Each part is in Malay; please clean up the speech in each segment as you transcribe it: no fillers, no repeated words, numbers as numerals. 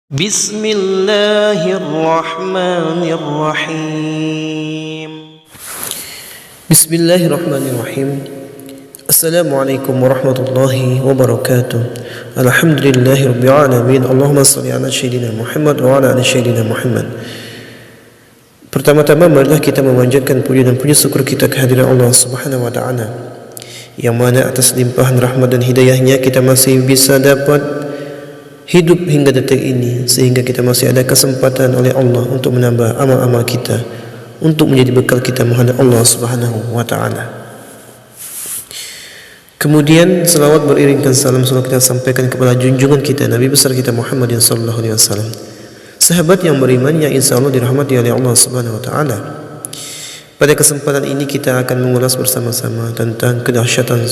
Bismillahirrahmanirrahim. Bismillahirrahmanirrahim. Assalamualaikum warahmatullahi wabarakatuh. Alhamdulillahi rabbil alamin. Allahumma salli ala sayyidina Muhammad wa ala ali sayyidina Muhammad. Pertama-tama marilah kita memanjatkan puji dan puji syukur kita kehadiran Allah Subhanahu wa taala, yang mana atas limpahan rahmat dan hidayahnya kita masih bisa dapat hidup hingga detik ini, sehingga kita masih ada kesempatan oleh Allah untuk menambah amal-amal kita, untuk menjadi bekal kita menghadap Allah Subhanahu wa taala. Kemudian selawat beriringkan salam selalu kita sampaikan kepada junjungan kita, Nabi besar kita Muhammad sallallahu alaihi wasallam, sahabat yang beriman yang insyaallah dirahmati oleh Allah Subhanahu wa taala. Pada kesempatan ini kita akan mengulas bersama-sama tentang kedahsyatan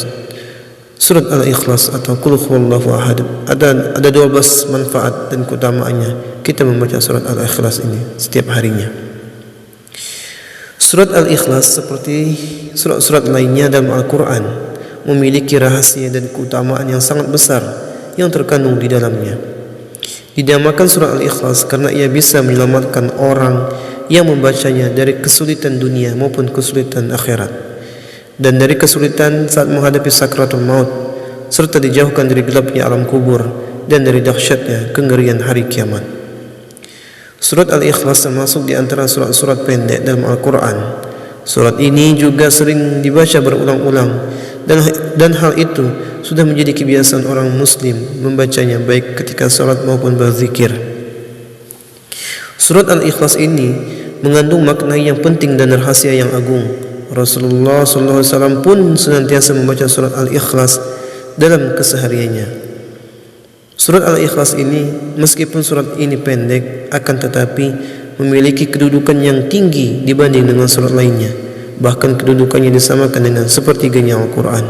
surat Al-Ikhlas atau Qul Huwallahu Ahad. Ada 12 manfaat dan keutamaannya kita membaca surat Al-Ikhlas ini setiap harinya. Surat Al-Ikhlas seperti surat-surat lainnya dalam Al-Quran memiliki rahasia dan keutamaan yang sangat besar yang terkandung di dalamnya. Dinamakan surat Al-Ikhlas karena ia bisa menyelamatkan orang yang membacanya dari kesulitan dunia maupun kesulitan akhirat, dan dari kesulitan saat menghadapi sakratul maut, serta dijauhkan dari gelapnya alam kubur dan dari dahsyatnya kengerian hari kiamat. Surat Al-Ikhlas termasuk di antara surat-surat pendek dalam Al-Quran. Surat ini juga sering dibaca berulang-ulang, dan hal itu sudah menjadi kebiasaan orang muslim membacanya baik ketika salat maupun berzikir. Surat Al-Ikhlas ini mengandung makna yang penting dan rahasia yang agung. Rasulullah SAW pun senantiasa membaca surat Al-Ikhlas dalam kesehariannya. Surat Al-Ikhlas ini, meskipun surat ini pendek, akan tetapi memiliki kedudukan yang tinggi dibanding dengan surat lainnya. Bahkan kedudukannya disamakan dengan sepertiganya Al-Quran.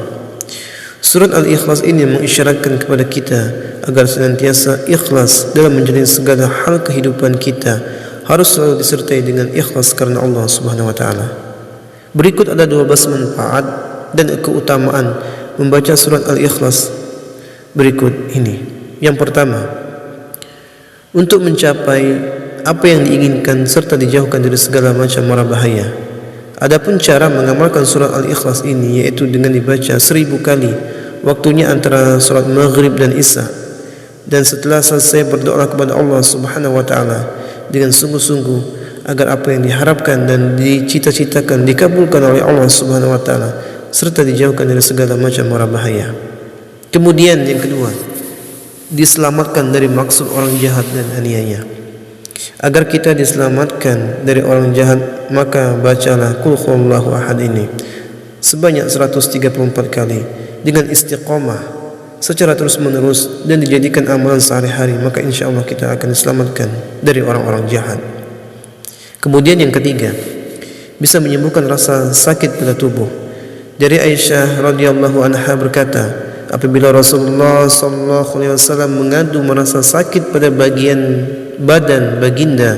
Surat Al-Ikhlas ini mengisyaratkan kepada kita agar senantiasa ikhlas dalam menjalani segala hal kehidupan kita, harus selalu disertai dengan ikhlas karena Allah Subhanahu wa taala. Berikut ada 12 manfaat dan keutamaan membaca surat Al-Ikhlas berikut ini. Yang pertama, untuk mencapai apa yang diinginkan serta dijauhkan dari segala macam mara bahaya. Adapun cara mengamalkan surat Al-Ikhlas ini yaitu dengan dibaca 1000 kali, waktunya antara surat Maghrib dan Isya, dan setelah selesai berdoa kepada Allah Subhanahu wa taala dengan sungguh-sungguh agar apa yang diharapkan dan dicita-citakan dikabulkan oleh Allah Subhanahu wa taala serta dijauhkan dari segala macam mara bahaya. Kemudian yang kedua, diselamatkan dari maksud orang jahat dan aniaya. Agar kita diselamatkan dari orang jahat, maka bacalah Qul Huwallahu Ahad ini sebanyak 134 kali dengan istiqamah secara terus-menerus dan dijadikan amalan sehari-hari, maka insyaallah kita akan diselamatkan dari orang-orang jahat. Kemudian yang ketiga, bisa menyembuhkan rasa sakit pada tubuh. Dari Aisyah radhiyallahu anha berkata, apabila Rasulullah sallallahu alaihi wasallam mengadu merasa sakit pada bagian badan baginda,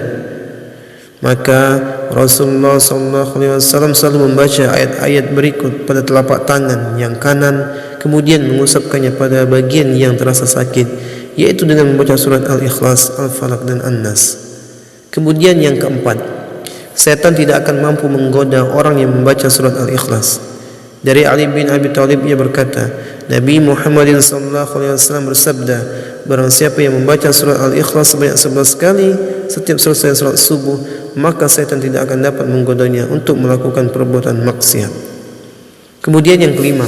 maka Rasulullah sallallahu alaihi wasallam selalu membaca ayat-ayat berikut pada telapak tangan yang kanan, kemudian mengusapkannya pada bagian yang terasa sakit, yaitu dengan membaca surat Al-Ikhlas, Al-Falaq dan An-Nas. Kemudian yang keempat, setan tidak akan mampu menggoda orang yang membaca surat Al-Ikhlas. Dari Ali bin Abi Thalib ia berkata, Nabi Muhammad sallallahu alaihi wasallam bersabda, barang siapa yang membaca surat Al-Ikhlas sebanyak 11 kali setiap selesai salat subuh, maka setan tidak akan dapat menggodanya untuk melakukan perbuatan maksiat. Kemudian yang kelima,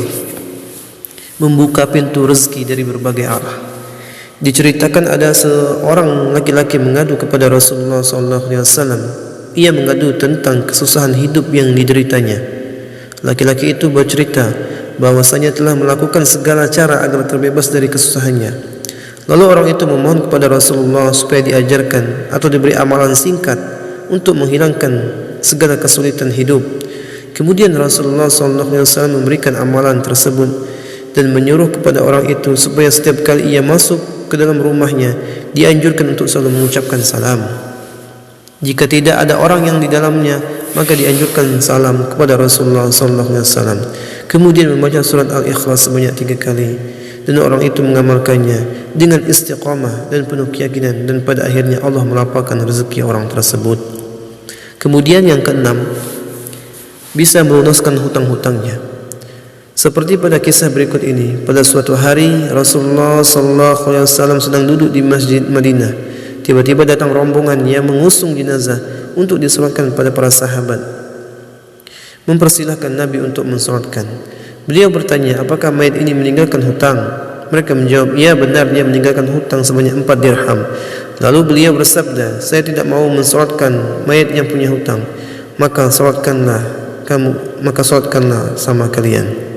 membuka pintu rezeki dari berbagai arah. Diceritakan ada seorang laki-laki mengadu kepada Rasulullah sallallahu alaihi wasallam. Ia mengadu tentang kesusahan hidup yang dideritanya. Laki-laki itu bercerita bahwasanya telah melakukan segala cara agar terbebas dari kesusahannya. Lalu orang itu memohon kepada Rasulullah supaya diajarkan atau diberi amalan singkat untuk menghilangkan segala kesulitan hidup. Kemudian Rasulullah SAW memberikan amalan tersebut dan menyuruh kepada orang itu supaya setiap kali ia masuk ke dalam rumahnya dianjurkan untuk selalu mengucapkan salam. Jika tidak ada orang yang di dalamnya, maka dianjurkan salam kepada Rasulullah SAW. Kemudian membaca surat Al-Ikhlas sebanyak 3 kali. dan orang itu mengamalkannya dengan istiqamah dan penuh keyakinan, dan pada akhirnya Allah melapangkan rezeki orang tersebut. Kemudian yang keenam, bisa melunaskan hutang-hutangnya. Seperti pada kisah berikut ini, pada suatu hari Rasulullah SAW sedang duduk di Masjid Madinah. Tiba-tiba datang rombongan yang mengusung jenazah untuk disolatkan pada para sahabat. Mempersilahkan Nabi untuk mensolatkan. Beliau bertanya, apakah mayat ini meninggalkan hutang? Mereka menjawab, ya benar, dia meninggalkan hutang sebanyak 4 dirham. Lalu beliau bersabda, saya tidak mau mensolatkan mayat yang punya hutang. Maka solatkanlah sama kalian.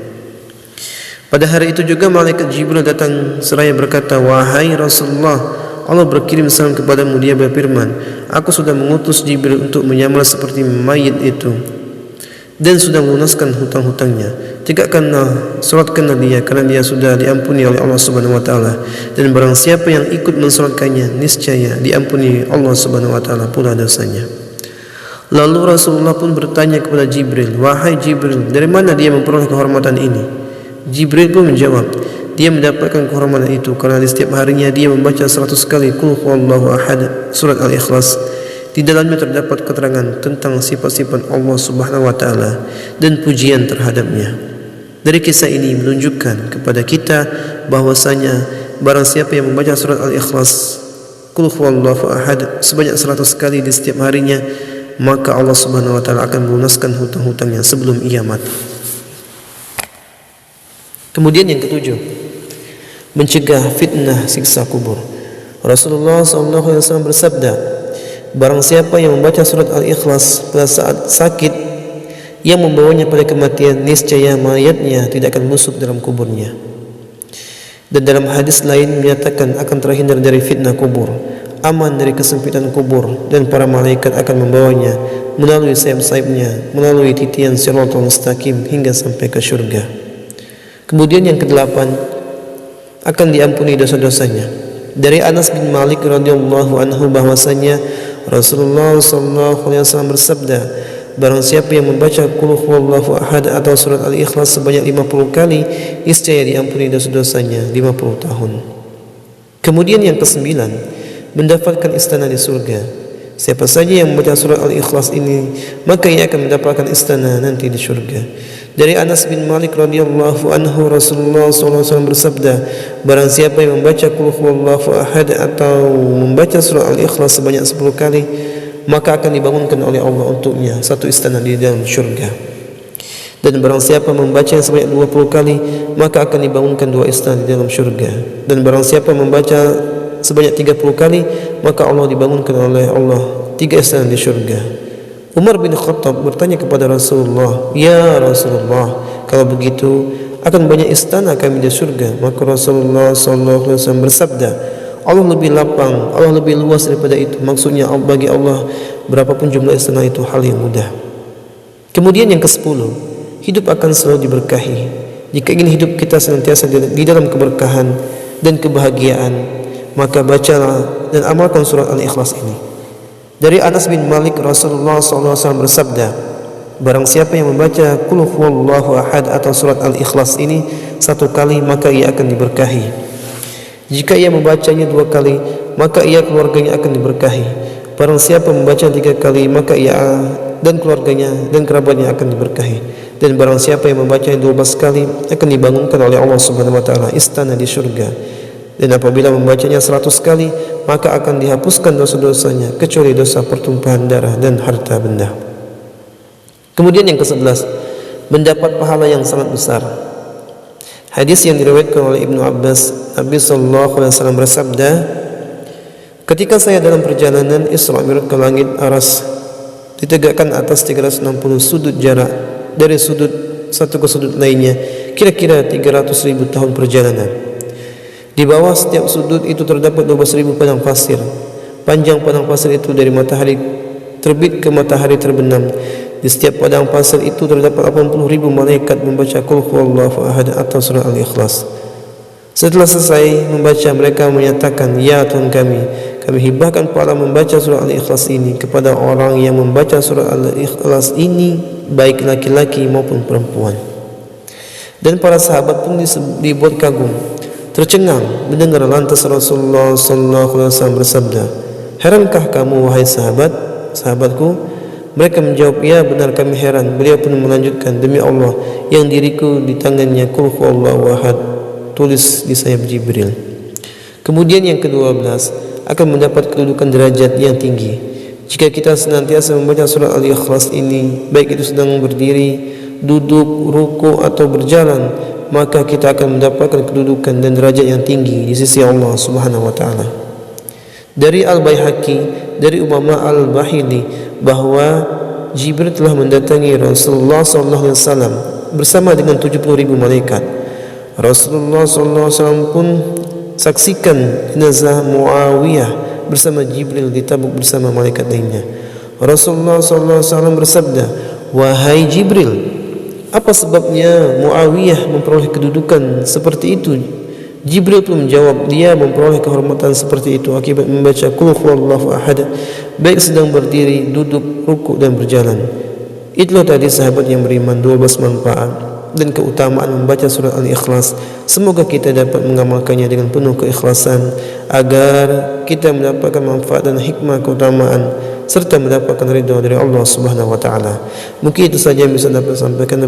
Pada hari itu juga malaikat Jibril datang seraya berkata, wahai Rasulullah, Allah berkirim salam kepadamu. Dia berfirman, aku sudah mengutus Jibril untuk menyamar seperti mayit itu dan sudah melunaskan hutang-hutangnya. Tegakkanlah, solatkanlah dia, kerana dia sudah diampuni oleh Allah Subhanahu wa taala, dan barang siapa yang ikut mensolatkannya niscaya diampuni Allah Subhanahu wa taala pula dosanya. Lalu Rasulullah pun bertanya kepada Jibril, wahai Jibril, dari mana dia memperoleh kehormatan ini? Jibril pun menjawab, dia mendapatkan kehormatan itu kerana di setiap harinya dia membaca 100 kali Qul huwallahu ahad, surat Al-Ikhlas. Di dalamnya terdapat keterangan tentang sifat-sifat Allah Subhanahu wa taala dan pujian terhadapnya. Dari kisah ini menunjukkan kepada kita bahwasanya barang siapa yang membaca surat Al-Ikhlas Qul huwallahu ahad sebanyak 100 kali di setiap harinya, maka Allah Subhanahu wa taala akan melunaskan hutang-hutangnya sebelum ia mati. Kemudian yang ketujuh, mencegah fitnah siksa kubur. Rasulullah SAW bersabda, barang siapa yang membaca surat Al-Ikhlas pada saat sakit yang membawanya pada kematian, niscaya mayatnya tidak akan busuk dalam kuburnya. Dan dalam hadis lain menyatakan akan terhindar dari fitnah kubur, aman dari kesempitan kubur, dan para malaikat akan membawanya melalui sayap-sayapnya, melalui titian siratal mustaqim hingga sampai ke syurga. Kemudian yang kedelapan, akan diampuni dosa-dosanya. Dari Anas bin Malik radhiyallahu anhu bahwasanya Rasulullah SAW bersabda, barang siapa yang membaca Qul huwallahu ahad atau surat Al-Ikhlas sebanyak 50 kali, niscaya diampuni dosa-dosanya 50 tahun. Kemudian yang kesembilan, mendapatkan istana di surga. Siapa saja yang membaca surat Al-Ikhlas ini, maka ia akan mendapatkan istana nanti di surga. Dari Anas bin Malik radhiyallahu anhu, Rasulullah SAW bersabda, barang siapa yang membaca Qul huwallahu ahad atau membaca surah Al-Ikhlas sebanyak 10 kali, maka akan dibangunkan oleh Allah untuknya satu istana di dalam syurga. Dan barang siapa membaca sebanyak 20 kali, maka akan dibangunkan 2 istana di dalam syurga. Dan barang siapa membaca sebanyak 30 kali, maka Allah dibangunkan oleh Allah 3 istana di syurga. Umar bin Khattab bertanya kepada Rasulullah, ya Rasulullah, kalau begitu akan banyak istana kami di surga. Maka Rasulullah SAW bersabda, Allah lebih lapang, Allah lebih luas daripada itu. Maksudnya bagi Allah berapapun jumlah istana itu hal yang mudah. Kemudian yang ke-10, hidup akan selalu diberkahi. Jika ingin hidup kita senantiasa di dalam keberkahan dan kebahagiaan, maka bacalah dan amalkan surat Al-Ikhlas ini. Dari Anas bin Malik, Rasulullah SAW bersabda, barang siapa yang membaca Qul huwallahu ahad atau surat Al-Ikhlas ini 1 kali, maka ia akan diberkahi. Jika ia membacanya 2 kali, maka ia keluarganya akan diberkahi. Barang siapa membaca 3 kali, maka ia dan keluarganya dan kerabatnya akan diberkahi. Dan barang siapa yang membacanya 12 kali, akan dibangunkan oleh Allah Subhanahu wa taala istana di surga. Dan apabila membacanya 100 kali, maka akan dihapuskan dosa-dosanya kecuali dosa pertumpahan darah dan harta benda. Kemudian yang ke-11, mendapat pahala yang sangat besar. Hadis yang diriwayatkan oleh Ibnu Abbas, Nabi SAW bersabda, ketika saya dalam perjalanan Isra Mi'raj ke langit Aras, ditegakkan atas 360 sudut jarak dari sudut satu ke sudut lainnya, kira-kira 300.000 tahun perjalanan. Di bawah setiap sudut itu terdapat 12.000 padang pasir. Panjang padang pasir itu dari matahari terbit ke matahari terbenam. Di setiap padang pasir itu terdapat 80.000 malaikat membaca Qul huwallahu ahad atau surah Al-Ikhlas. Setelah selesai membaca, mereka menyatakan, ya Tuhan kami hibahkan pahala membaca surah Al-Ikhlas ini kepada orang yang membaca surah Al-Ikhlas ini, baik laki-laki maupun perempuan. Dan para sahabat pun dibuat kagum. tercengang mendengar lantas Rasulullah sallallahu alaihi wasallam bersabda, "Herankah kamu wahai sahabatku?" Mereka menjawab, "Ya, benar kami heran." Beliau pun melanjutkan, "Demi Allah yang diriku di tangannya, Qul huwallahu ahad, tulis di sayap Jibril." Kemudian yang ke-12, akan mendapat kedudukan derajat yang tinggi jika kita senantiasa membaca surat Al-Ikhlas ini, baik itu sedang berdiri, duduk, ruku atau berjalan, maka kita akan mendapatkan kedudukan dan derajat yang tinggi di sisi Allah Subhanahu wa taala. Dari Al-Baihaqi dari Umama Al-Bahili bahwa Jibril telah mendatangi Rasulullah sallallahu alaihi wasallam bersama dengan 70.000 malaikat. Rasulullah sallallahu alaihi wasallam pun saksikan jenazah Muawiyah bersama Jibril di Tabuk bersama malaikat lainnya. Rasulullah sallallahu alaihi wasallam bersabda, "Wahai Jibril, apa sebabnya Muawiyah memperoleh kedudukan seperti itu?" Jibril pun menjawab, "Dia memperoleh kehormatan seperti itu akibat membaca Qul huwallahu ahad, baik sedang berdiri, duduk, rukuk dan berjalan." Itulah tadi sahabat yang beriman, 12 manfaat dan keutamaan membaca surat Al-Ikhlas. Semoga kita dapat mengamalkannya dengan penuh keikhlasan agar kita mendapatkan manfaat dan hikmah keutamaan serta mendapatkan ridha dari Allah Subhanahu wa taala. Mungkin itu saja yang bisa dapat sampaikan.